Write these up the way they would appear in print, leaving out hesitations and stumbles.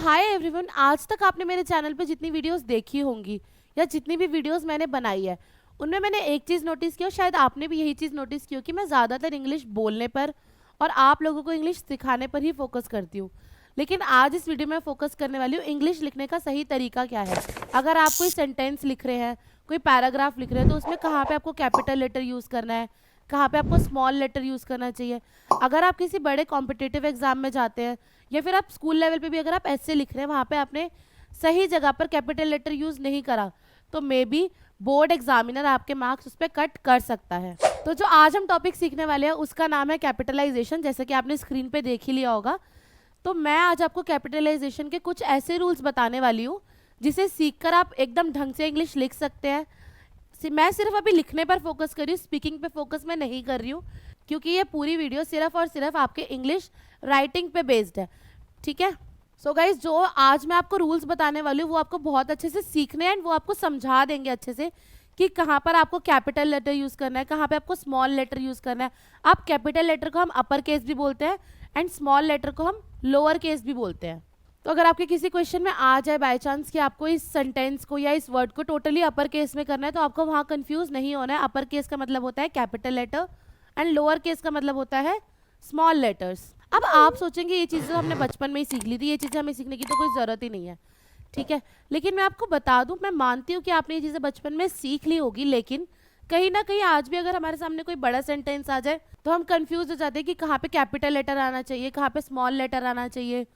Hi everyone, आज तक आपने मेरे चैनल पे जितनी वीडियोस देखी होंगी या जितनी भी वीडियोस मैंने बनाई है उनमें मैंने एक चीज़ नोटिस की, और शायद आपने भी यही चीज़ नोटिस की हो, कि मैं ज़्यादातर इंग्लिश बोलने पर और आप लोगों को इंग्लिश सिखाने पर ही फोकस करती हूँ। लेकिन आज इस वीडियो में फोकस करने वाली हूँ इंग्लिश लिखने का सही तरीका क्या है। अगर आप कोई सेंटेंस लिख रहे हैं, कोई पैराग्राफ लिख रहे हैं, तो उसमें कहाँ पे आपको कैपिटल लेटर यूज़ करना है, कहाँ पे आपको स्मॉल लेटर यूज़ करना चाहिए। अगर आप किसी बड़े कॉम्पिटिटिव एग्जाम में जाते हैं या फिर आप स्कूल लेवल पे भी अगर आप ऐसे लिख रहे हैं, वहाँ पे आपने सही जगह पर कैपिटल लेटर यूज़ नहीं करा, तो मे बी बोर्ड एग्जामिनर आपके मार्क्स उस पर कट कर सकता है। तो जो आज हम टॉपिक सीखने वाले हैं उसका नाम है कैपिटलाइजेशन, जैसे कि आपने स्क्रीन पे देख ही लिया होगा। तो मैं आज आपको कैपिटलाइजेशन के कुछ ऐसे रूल्स बताने वाली हूँ जिसे सीखकर आप एकदम ढंग से इंग्लिश लिख सकते हैं। मैं सिर्फ अभी लिखने पर फोकस कर रही हूँ, स्पीकिंग पे फोकस मैं नहीं कर रही हूँ, क्योंकि ये पूरी वीडियो सिर्फ और सिर्फ आपके इंग्लिश राइटिंग पे बेस्ड है। ठीक है। सो गाइज, जो आज मैं आपको रूल्स बताने वाली हूँ वो आपको बहुत अच्छे से सीखने हैं, एंड वो आपको समझा देंगे अच्छे से कि कहाँ पर आपको कैपिटल लेटर यूज़ करना है, कहाँ पे आपको स्मॉल लेटर यूज़ करना है। आप कैपिटल लेटर को हम अपर केस भी बोलते हैं एंड स्मॉल लेटर को हम लोअर केस भी बोलते हैं। तो अगर आपके किसी क्वेश्चन में आ जाए बाय चांस कि आपको इस सेंटेंस को या इस वर्ड को टोटली अपर केस में करना है, तो आपको वहाँ कंफ्यूज नहीं होना है। अपर केस का मतलब होता है capital letter and lower case का मतलब होता है स्मॉल लेटर्स। अब आप सोचेंगे ये चीज़ें तो हमने बचपन में ही सीख ली थी, ये चीज़ें हमें सीखने की तो कोई ज़रूरत ही नहीं है। ठीक है, लेकिन मैं आपको बता दूं, मैं मानती हूँ कि आपने ये चीज़ें बचपन में सीख ली होगी, लेकिन कहीं ना कहीं आज भी अगर हमारे सामने कोई बड़ा सेंटेंस आ जाए तो हम कंफ्यूज हो जाते हैं कि कहाँ पे कैपिटल लेटर आना चाहिए, कहाँ पे स्मॉल लेटर आना चाहिए।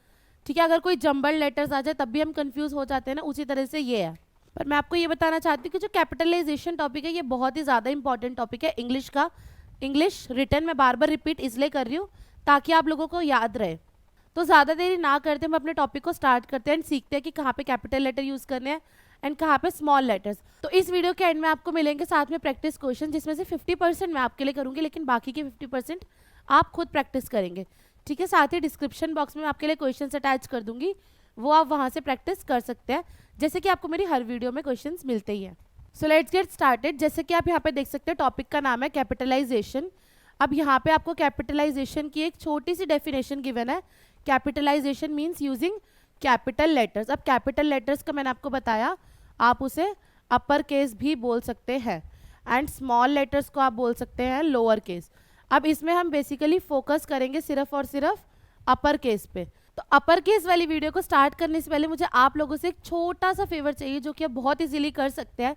ठीक है, अगर कोई जंबल लेटर्स आ जाए तब भी हम कंफ्यूज हो जाते हैं ना, उसी तरह से ये है। पर मैं आपको ये बताना चाहती हूँ कि जो कैपिटलाइजेशन टॉपिक है ये बहुत ही ज़्यादा इंपॉर्टेंट टॉपिक है इंग्लिश का। इंग्लिश रिटर्न मैं बार बार रिपीट इसलिए कर रही हूँ ताकि आप लोगों को याद रहे। तो ज़्यादा देरी ना करते हम अपने टॉपिक को स्टार्ट करते हैं एंड सीखते हैं कि कहाँ पे कैपिटल लेटर यूज़ करने हैं एंड कहाँ पे स्मॉल लेटर्स। तो इस वीडियो के एंड में आपको मिलेंगे साथ में प्रैक्टिस क्वेश्चन, जिसमें से 50% मैं आपके लिए करूँगी, लेकिन बाकी के 50% आप खुद प्रैक्टिस करेंगे। ठीक है, साथ ही डिस्क्रिप्शन बॉक्स में आपके लिए क्वेश्चन अटैच कर दूंगी, वो आप वहाँ से प्रैक्टिस कर सकते हैं, जैसे कि आपको मेरी हर वीडियो में क्वेश्चन मिलते ही हैं। So let's get started. जैसे कि आप यहाँ पे देख सकते हैं, टॉपिक का नाम है कैपिटलाइजेशन। अब यहाँ पे आपको कैपिटलाइजेशन की एक छोटी सी डेफिनेशन गिवन है। Capitalization means using capital letters. अब कैपिटल लेटर्स का मैंने आपको बताया, आप उसे अपर केस भी बोल सकते हैं एंड स्मॉल लेटर्स को आप बोल सकते हैं लोअर केस। अब इसमें हम बेसिकली फोकस करेंगे सिर्फ और सिर्फ अपर केस पे। तो अपर केस वाली वीडियो को स्टार्ट करने से पहले मुझे आप लोगों से एक छोटा सा फेवर चाहिए, जो कि आप बहुत इजीली कर सकते हैं।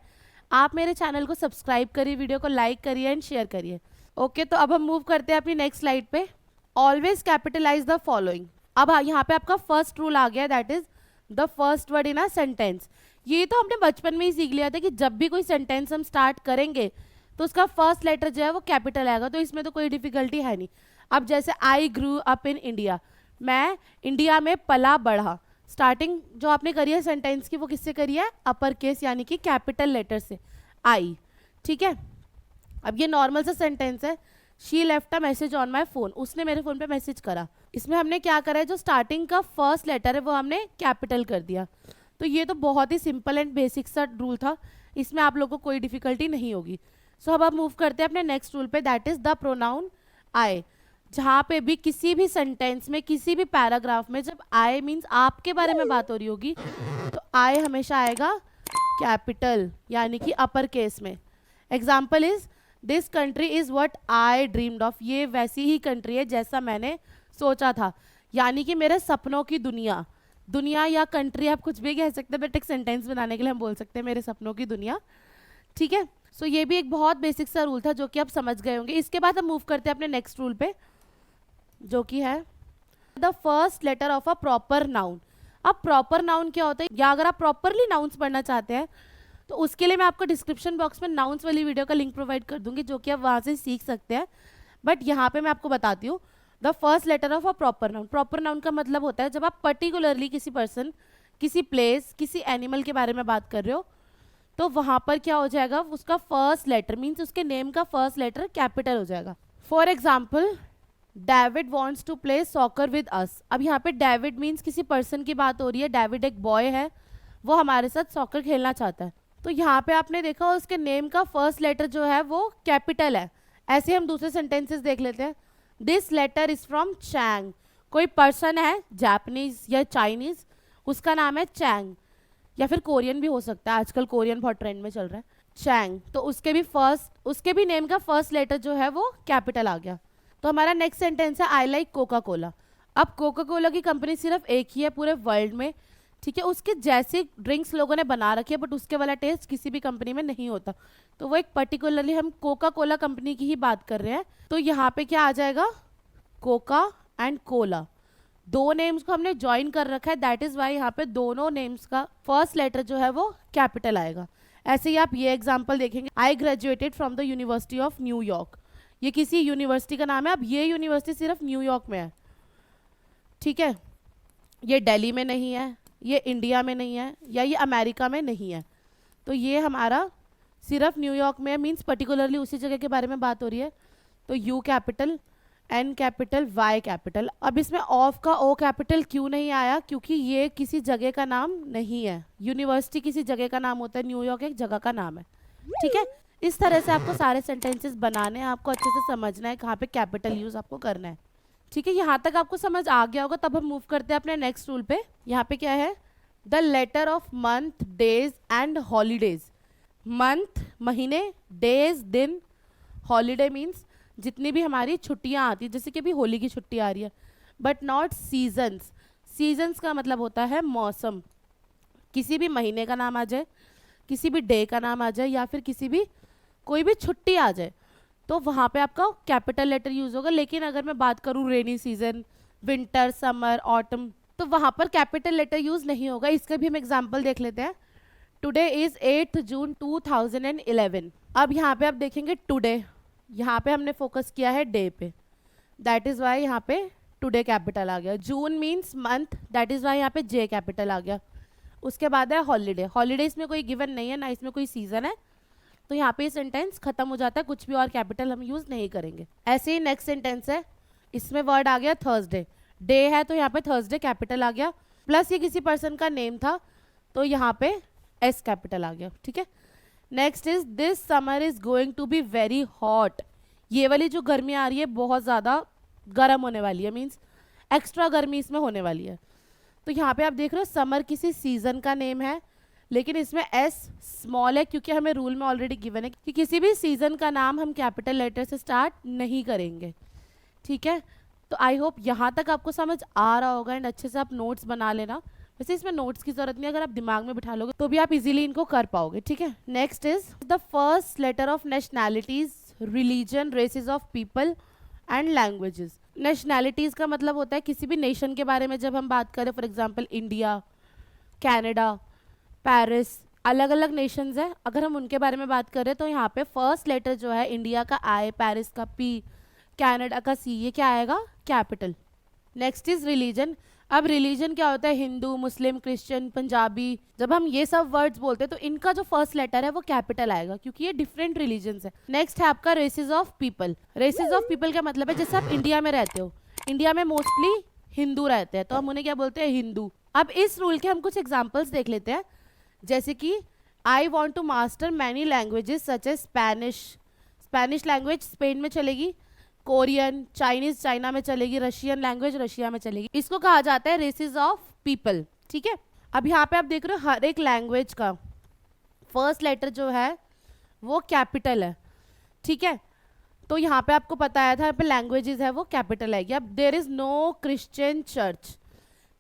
आप मेरे चैनल को सब्सक्राइब करिए, वीडियो को लाइक करिए एंड शेयर करिए। ओके, तो अब हम मूव करते हैं अपनी नेक्स्ट स्लाइड पे। Always capitalize the following. अब यहाँ पे आपका फर्स्ट रूल आ गया, that is the first word in a sentence. ये तो हमने बचपन में ही सीख लिया था कि जब भी कोई सेंटेंस हम स्टार्ट करेंगे तो उसका फर्स्ट लेटर जो है वो कैपिटल आएगा, तो इसमें तो कोई डिफिकल्टी है नहीं। अब जैसे आई ग्रू अप इन इंडिया, मैं इंडिया में पला बढ़ा। स्टार्टिंग जो आपने करी है सेंटेंस की वो किससे करी है? अपर केस यानी कि कैपिटल लेटर से, आई। ठीक है, अब ये नॉर्मल सा सेंटेंस है, she left a message on my phone, उसने मेरे फोन पे मैसेज करा। इसमें हमने क्या करा है, जो स्टार्टिंग का फर्स्ट लेटर है वो हमने कैपिटल कर दिया। तो ये तो बहुत ही सिंपल एंड बेसिक सा रूल था, इसमें आप लोगों को कोई डिफिकल्टी नहीं होगी। सो अब आप मूव करते हैं अपने नेक्स्ट रूल पे, दैट इज द प्रोनाउन आई। जहाँ पे भी किसी भी सेंटेंस में, किसी भी पैराग्राफ में जब आई मीन्स आपके बारे में बात हो रही होगी, तो आई हमेशा आएगा कैपिटल यानी कि अपर केस में। Example is this country is what I dreamed of, ये वैसी ही कंट्री है जैसा मैंने सोचा था, यानी कि मेरे सपनों की दुनिया। दुनिया या कंट्री आप कुछ भी कह सकते हैं, बट एक सेंटेंस बनाने के लिए हम बोल सकते हैं मेरे सपनों की दुनिया। ठीक है, सो ये भी एक बहुत बेसिक सा रूल था जो कि आप समझ गए होंगे। इसके बाद हम मूव करते हैं अपने नेक्स्ट रूल पे, जो कि है the first letter of a proper noun. अब प्रॉपर नाउन क्या होता है, या अगर आप प्रॉपरली नाउन्स पढ़ना चाहते हैं तो उसके लिए मैं आपको डिस्क्रिप्शन बॉक्स में नाउन्स वाली वीडियो का लिंक प्रोवाइड कर दूंगी, जो कि आप वहाँ से सीख सकते हैं। बट यहाँ पे मैं आपको बताती हूँ, the first letter of a proper noun. Proper noun का मतलब होता है जब आप पर्टिकुलरली किसी पर्सन, किसी प्लेस, किसी एनिमल के बारे में बात कर रहे हो, तो वहाँ पर क्या हो जाएगा, उसका फर्स्ट लेटर मीन्स उसके नेम का फर्स्ट लेटर कैपिटल हो जाएगा। For example, David wants to play soccer with us. अब यहाँ पे डेविड मीन्स किसी पर्सन की बात हो रही है, डेविड एक बॉय है, वो हमारे साथ सॉकर खेलना चाहता है। तो यहाँ पे आपने देखा उसके नेम का फर्स्ट लेटर जो है वो कैपिटल है। ऐसे हम दूसरे सेंटेंसेस देख लेते हैं, this letter is from Chang. कोई पर्सन है जापानीज या चाइनीज, उसका नाम है चैंग, या फिर कोरियन भी हो सकता है, आजकल कोरियन बहुत ट्रेंड में चल रहा है, चैंग। तो उसके भी नेम का फर्स्ट लेटर जो है वो कैपिटल आ गया। तो हमारा नेक्स्ट सेंटेंस है आई लाइक कोका कोला। अब कोका कोला की कंपनी सिर्फ एक ही है पूरे वर्ल्ड में, ठीक है, उसके जैसी ड्रिंक्स लोगों ने बना रखी है, बट उसके वाला टेस्ट किसी भी कंपनी में नहीं होता। तो वो एक पर्टिकुलरली हम कोका कोला कंपनी की ही बात कर रहे हैं। तो यहाँ पे क्या आ जाएगा, कोका एंड कोला, दो नेम्स को हमने ज्वाइन कर रखा है, दैट इज वाई यहाँ पे दोनों नेम्स का फर्स्ट लेटर जो है वो कैपिटल आएगा। ऐसे ही आप ये एग्जाम्पल देखेंगे, I graduated from the university of New York, ये किसी यूनिवर्सिटी का नाम है। अब ये यूनिवर्सिटी सिर्फ न्यूयॉर्क में है, ठीक है, ये दिल्ली में नहीं है, ये इंडिया में नहीं है, या ये अमेरिका में नहीं है। तो ये हमारा सिर्फ न्यूयॉर्क में है, मीन्स पर्टिकुलरली उसी जगह के बारे में बात हो रही है। तो U capital, N capital, Y capital. अब इसमें ऑफ का ओ कैपिटल क्यों नहीं आया, क्योंकि ये किसी जगह का नाम नहीं है। यूनिवर्सिटी किसी जगह का नाम होता है, न्यूयॉर्क एक जगह का नाम है, ठीक है। इस तरह से आपको सारे सेंटेंसेस बनाने हैं, आपको अच्छे से समझना है कहाँ पे कैपिटल यूज आपको करना है, ठीक है। यहाँ तक आपको समझ आ गया होगा। तब हम मूव करते हैं अपने नेक्स्ट रूल पे। यहाँ पे क्या है, the letter of month, days and holidays. Month महीने, डेज दिन, हॉलीडे मीन्स जितनी भी हमारी छुट्टियाँ आती है, जैसे कि अभी होली की छुट्टी आ रही है, बट नॉट सीजन्स। सीजन्स का मतलब होता है मौसम। किसी भी महीने का नाम आ जाए, किसी भी डे का नाम आ जाए, या फिर किसी भी कोई भी छुट्टी आ जाए, तो वहाँ पे आपका कैपिटल लेटर यूज होगा। लेकिन अगर मैं बात करूँ rainy season, winter, summer, autumn, तो वहाँ पर कैपिटल लेटर यूज नहीं होगा। इसका भी हम एग्जाम्पल देख लेते हैं। टुडे इज 8 जून 2011। अब यहाँ पे आप देखेंगे टुडे, यहाँ पे हमने फोकस किया है डे पे, दैट इज वाई यहाँ पे टुडे कैपिटल आ गया। June means month, that is Y यहाँ पे जे कैपिटल आ गया। उसके बाद है हॉलीडे। हॉलीडे इसमें कोई गिवन नहीं है, ना इसमें कोई सीजन है, तो यहाँ पे सेंटेंस खत्म हो जाता है, कुछ भी और कैपिटल हम यूज नहीं करेंगे। ऐसे ही नेक्स्ट सेंटेंस है, इसमें वर्ड आ गया थर्सडे, डे है तो यहाँ पे थर्सडे कैपिटल आ गया, प्लस ये किसी पर्सन का नेम था तो यहाँ पे एस कैपिटल आ गया, ठीक है। Next is this summer is going to be very hot. ये वाली जो गर्मी आ रही है बहुत ज़्यादा गर्म होने वाली है, मीन्स एक्स्ट्रा गर्मी इसमें होने वाली है। तो यहाँ पे आप देख रहे हो समर किसी सीजन का नेम है, लेकिन इसमें एस स्मॉल है, क्योंकि हमें रूल में ऑलरेडी गिवन है कि किसी भी सीजन का नाम हम कैपिटल लेटर से स्टार्ट नहीं करेंगे, ठीक है। तो आई होप यहाँ तक आपको समझ आ रहा होगा, एंड अच्छे से आप नोट्स बना लेना। वैसे इसमें नोट्स की जरूरत नहीं, अगर आप दिमाग में बिठा लोगे तो भी आप इजीली इनको कर पाओगे, ठीक है। Next is the first letter of nationalities, religion, races of people and languages. Nationalities का मतलब होता है किसी भी नेशन के बारे में जब हम बात करें, for example India, Canada, Paris, अलग अलग नेशंस है, अगर हम उनके बारे में बात करें तो यहाँ पे फर्स्ट लेटर जो है इंडिया का आई, पेरिस का पी, कनाडा का सी, ये क्या आएगा, कैपिटल। Next is religion. अब रिलीजन क्या होता है, हिंदू, मुस्लिम, क्रिश्चियन, पंजाबी, जब हम ये सब वर्ड्स बोलते हैं तो इनका जो फर्स्ट लेटर है वो कैपिटल आएगा, क्योंकि ये डिफरेंट रिलीजन्स है। नेक्स्ट है आपका races of people. Races of people का मतलब है जैसे आप इंडिया में रहते हो, इंडिया में मोस्टली हिंदू रहते हैं, तो हम उन्हें क्या बोलते हैं, हिंदू। अब इस रूल के हम कुछ एग्जाम्पल्स देख लेते हैं, जैसे कि I want to master many languages such as Spanish, Spanish language Spain में चलेगी, कोरियन, चाइनीज चाइना में चलेगी, रशियन लैंग्वेज रशिया में चलेगी। इसको कहा जाता है रेसेस ऑफ पीपल, ठीक है। अब यहाँ पे आप देख रहे हो हर एक लैंग्वेज का फर्स्ट लेटर जो है वो कैपिटल है, ठीक है। तो यहाँ पे आपको पता आया था, यहाँ पे लैंग्वेजेस है वो कैपिटल आएगी। अब there is no Christian church.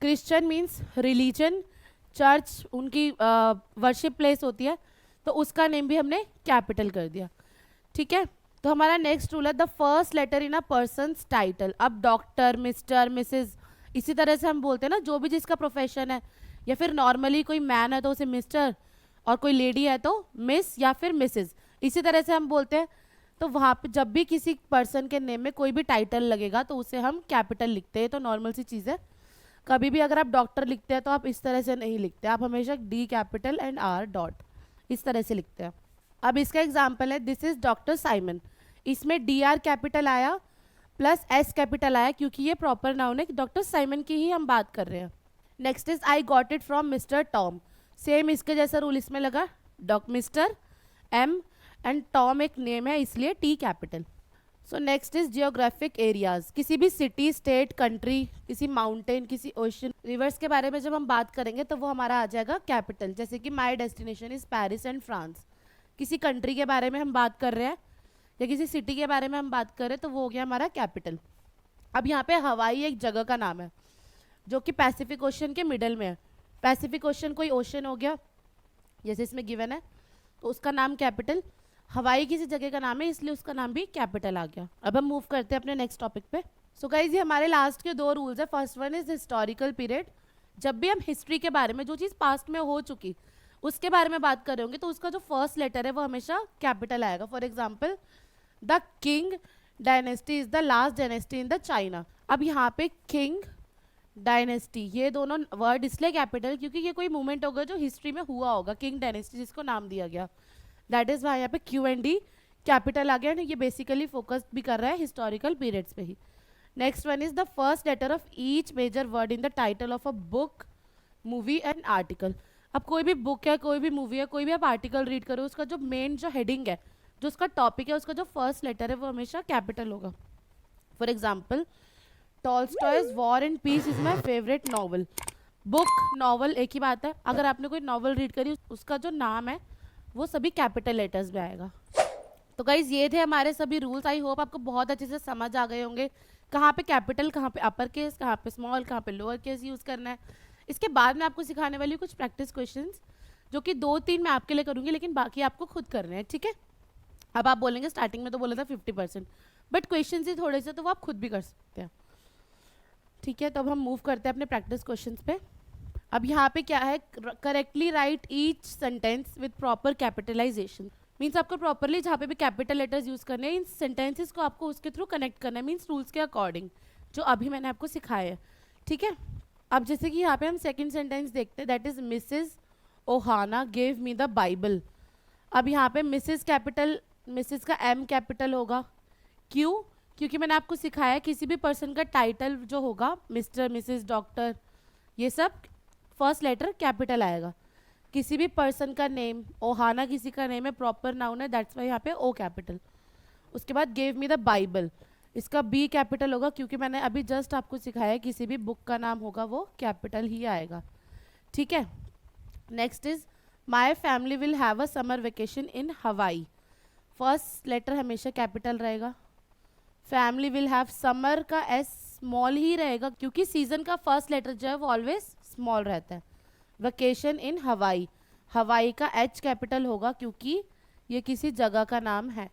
Christian means religion, church उनकी वर्शिप प्लेस होती है, तो उसका नेम भी हमने कैपिटल कर दिया, ठीक है। तो हमारा नेक्स्ट रूल है the first letter in a person's title. अब डॉक्टर, मिस्टर, मिसेज, इसी तरह से हम बोलते हैं ना, जो भी जिसका प्रोफेशन है, या फिर नॉर्मली कोई मैन है तो उसे मिस्टर, और कोई लेडी है तो मिस या फिर मिसेज, इसी तरह से हम बोलते हैं। तो वहाँ पे जब भी किसी पर्सन के नेम में कोई भी टाइटल लगेगा तो उसे हम कैपिटल लिखते हैं, तो नॉर्मल सी चीज़ है। कभी भी अगर आप डॉक्टर लिखते हैं तो आप इस तरह से नहीं लिखते, आप हमेशा D capital and R dot इस तरह से लिखते हैं। अब इसका एग्जाम्पल है दिस इज डॉक्टर साइमन, इसमें डी आर कैपिटल आया प्लस एस कैपिटल आया, क्योंकि ये प्रॉपर नाउन है, डॉक्टर साइमन की ही हम बात कर रहे हैं। Next is I got it from mister Tom. Same इसके जैसा रूल इसमें लगा, मिस्टर, एम एंड टॉम एक नेम है इसलिए T capital. So next is geographic areas. किसी भी सिटी, स्टेट, कंट्री, किसी माउंटेन, किसी ओशन, रिवर्स के बारे में जब हम बात करेंगे तो वो हमारा आ जाएगा कैपिटल। जैसे कि माई destination is Paris and France. किसी कंट्री के बारे में हम बात कर रहे हैं या किसी सिटी के बारे में हम बात कर रहे हैं तो वो हो गया हमारा कैपिटल। अब यहाँ पे हवाई एक जगह का नाम है जो कि पैसिफिक ओशन के मिडल में है। पैसिफिक ओशन कोई ओशन हो गया जैसे इसमें गिवन है, तो उसका नाम कैपिटल। हवाई किसी जगह का नाम है इसलिए उसका नाम भी कैपिटल आ गया। अब हम मूव करते हैं अपने नेक्स्ट टॉपिक पे। सो गाइज ये हमारे लास्ट के 2 रूल्स है। First one is historical period. जब भी हम हिस्ट्री के बारे में, जो चीज़ पास्ट में हो चुकी उसके बारे में बात कर रहे होंगे, तो उसका जो फर्स्ट लेटर है वो हमेशा कैपिटल आएगा। For example the king dynasty is the last dynasty in the China. अब यहाँ पे किंग, डायनेस्टी, ये दोनों वर्ड इसलिए कैपिटल क्योंकि ये कोई मूवमेंट होगा जो हिस्ट्री में हुआ होगा, किंग डायनेस्टी जिसको नाम दिया गया, दैट इज वाई यहाँ पे क्यू एंड डी कैपिटल आ गया। ये बेसिकली फोकस भी कर रहा है हिस्टोरिकल पीरियड्स पे ही। Next one is the first letter of each major word in the title of a book, movie and article. अब कोई भी बुक है, कोई भी मूवी है, कोई भी आप आर्टिकल रीड करो, उसका जो मेन जो हेडिंग है, जो उसका टॉपिक है, उसका जो फर्स्ट लेटर है वो हमेशा कैपिटल होगा। For example Tolstoy's war and peace is my favourite novel. Book, novel एक ही बात है। अगर आपने कोई नॉवल रीड करी उसका जो नाम है वो सभी कैपिटल लेटर्स में आएगा। तो गाइज ये थे हमारे सभी रूल्स। आई होप आपको बहुत अच्छे से समझ आ गए होंगे कहाँ पे कैपिटल, कहाँ पे अपर केस, कहाँ पे स्मॉल, कहाँ पे लोअर केस यूज़ करना है। इसके बाद मैं आपको सिखाने वाली कुछ प्रैक्टिस क्वेश्चंस जो कि 2-3 मैं आपके लिए करूँगी, लेकिन बाकी आपको खुद करने हैं, ठीक है। अब आप बोलेंगे स्टार्टिंग में तो बोला था 50%, बट क्वेश्चन ही थोड़े से तो वो आप खुद भी कर सकते हैं, ठीक है। तो अब हम मूव करते हैं अपने प्रैक्टिस क्वेश्चंस पे। अब यहाँ पे क्या है, correctly write each sentence with proper capitalization. Means आपको प्रॉपरली जहाँ पे भी कैपिटल लेटर्स यूज करने हैं, इन सेंटेंसेस को आपको उसके थ्रू कनेक्ट करना है, मीन्स रूल्स के अकॉर्डिंग जो अभी मैंने आपको सिखाया है, ठीक है। अब जैसे कि यहाँ पे हम सेकंड सेंटेंस देखते हैं, that is Mrs ओहाना gave me the Bible. अब यहाँ पे मिसेस कैपिटल, मिसेस का एम कैपिटल होगा। क्यों? क्योंकि मैंने आपको सिखाया है किसी भी पर्सन का टाइटल जो होगा, मिस्टर, मिसेस, डॉक्टर, ये सब फर्स्ट लेटर कैपिटल आएगा। किसी भी पर्सन का नेम, ओहाना किसी का नेम है, प्रॉपर नाउन है, दैट्स वाई यहाँ पे ओ कैपिटल। उसके बाद गेव मी द बाइबल, इसका बी कैपिटल होगा क्योंकि मैंने अभी जस्ट आपको सिखाया है किसी भी बुक का नाम होगा वो कैपिटल ही आएगा, ठीक है। Next is my family will have a summer vacation in Hawaii. First letter हमेशा कैपिटल रहेगा। फैमिली विल हैव, समर का एस स्मॉल ही रहेगा क्योंकि सीजन का फर्स्ट लेटर जो है वो ऑलवेज स्मॉल रहता है। वेकेशन इन हवाई, हवाई का एच कैपिटल होगा क्योंकि ये किसी जगह का नाम है,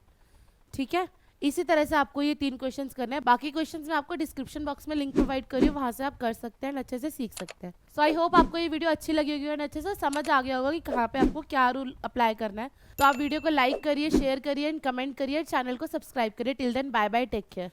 ठीक है। इसी तरह से आपको ये 3 क्वेश्चंस करने हैं। बाकी क्वेश्चंस मैं आपको डिस्क्रिप्शन बॉक्स में लिंक प्रोवाइड करी हूँ, वहाँ से आप कर सकते हैं, अच्छे से सीख सकते हैं। सो आई होप आपको ये वीडियो अच्छी लगी होगी और अच्छे से समझ आ गया होगा कि कहाँ पे आपको क्या रूल अप्लाई करना है। तो आप वीडियो को लाइक करिए, शेयर करिए एंड कमेंट करिए, चैनल को सब्सक्राइब करिए। Till then bye bye, take care.